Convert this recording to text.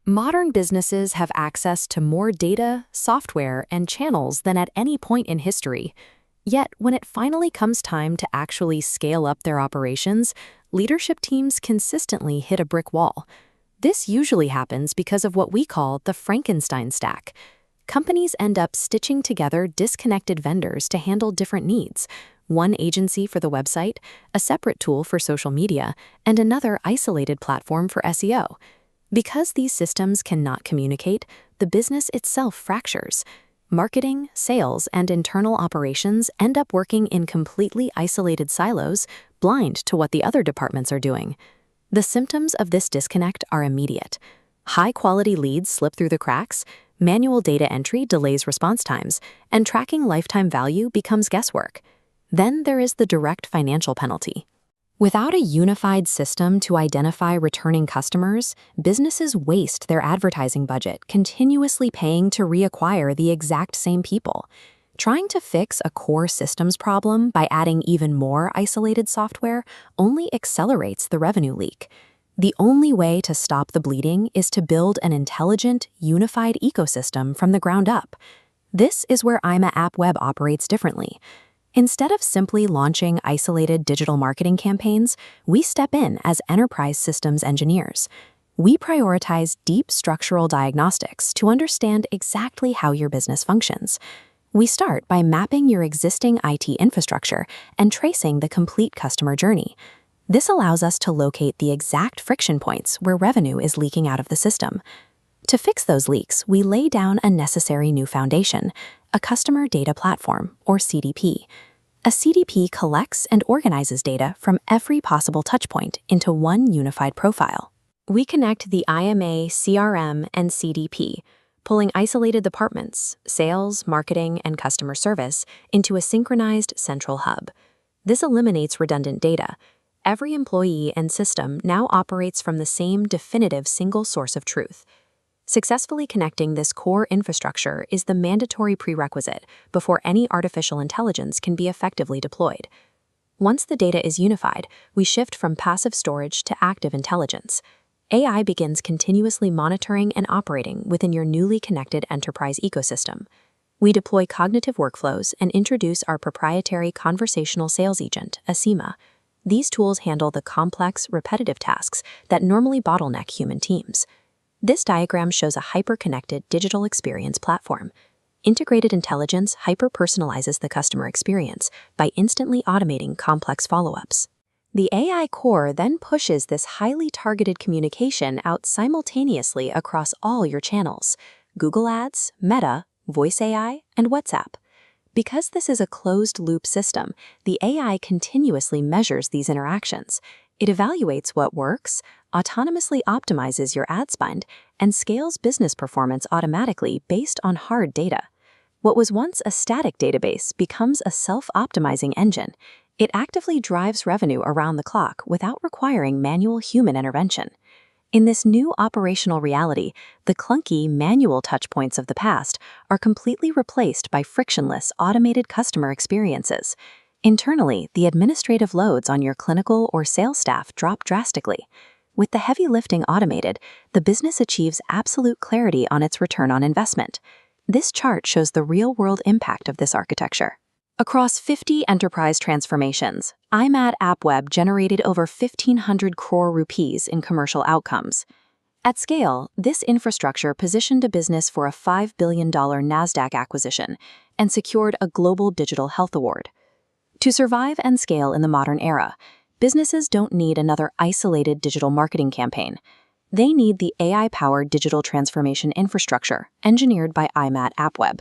Modern businesses have access to more data, software, and channels than at any point in history. Yet, when it finally comes time to actually scale up their operations, leadership teams consistently hit a brick wall. This usually happens because of what we call the Frankenstein stack. Companies end up stitching together disconnected vendors to handle different needs. One agency for the website, a separate tool for social media, and another isolated platform for SEO. Because these systems cannot communicate, the business itself fractures. Marketing, sales, and internal operations end up working in completely isolated silos, blind to what the other departments are doing. The symptoms of this disconnect are immediate. High-quality leads slip through the cracks, manual data entry delays response times, and tracking lifetime value becomes guesswork. Then there is the direct financial penalty. Without a unified system to identify returning customers, businesses waste their advertising budget, continuously paying to reacquire the exact same people. Trying to fix a core systems problem by adding even more isolated software only accelerates the revenue leak. The only way to stop the bleeding is to build an intelligent, unified ecosystem from the ground up. This is where IMAAPPWEB operates differently. Instead of simply launching isolated digital marketing campaigns, we step in as enterprise systems engineers. We prioritize deep structural diagnostics to understand exactly how your business functions. We start by mapping your existing IT infrastructure and tracing the complete customer journey. This allows us to locate the exact friction points where revenue is leaking out of the system. To fix those leaks, we lay down a necessary new foundation, a customer data platform, or CDP. A CDP collects and organizes data from every possible touchpoint into one unified profile. We connect the IMA, CRM, and CDP, pulling isolated departments, sales, marketing, and customer service, into a synchronized central hub. This eliminates redundant data. Every employee and system now operates from the same definitive single source of truth. Successfully connecting this core infrastructure is the mandatory prerequisite before any artificial intelligence can be effectively deployed. Once the data is unified, we shift from passive storage to active intelligence. AI begins continuously monitoring and operating within your newly connected enterprise ecosystem. We deploy cognitive workflows and introduce our proprietary conversational sales agent, asIma. These tools handle the complex, repetitive tasks that normally bottleneck human teams. This diagram shows a hyper-connected digital experience platform. Integrated intelligence hyper-personalizes the customer experience by instantly automating complex follow-ups. The AI core then pushes this highly targeted communication out simultaneously across all your channels: Google Ads, Meta, Voice AI, and WhatsApp. Because this is a closed-loop system, the AI continuously measures these interactions. It evaluates what works, autonomously optimizes your ad spend, and scales business performance automatically based on hard data. What was once a static database becomes a self-optimizing engine. It actively drives revenue around the clock without requiring manual human intervention. In this new operational reality, the clunky, manual touchpoints of the past are completely replaced by frictionless, automated customer experiences. Internally, the administrative loads on your clinical or sales staff drop drastically. With the heavy lifting automated, the business achieves absolute clarity on its return on investment. This chart shows the real-world impact of this architecture. Across 50 enterprise transformations, IMAAPPWEB generated over 1,500 crore rupees in commercial outcomes. At scale, this infrastructure positioned a business for a $5 billion NASDAQ acquisition and secured a Global Digital Health Award. To survive and scale in the modern era, businesses don't need another isolated digital marketing campaign. They need the AI-powered digital transformation infrastructure engineered by IMAAPPWEB.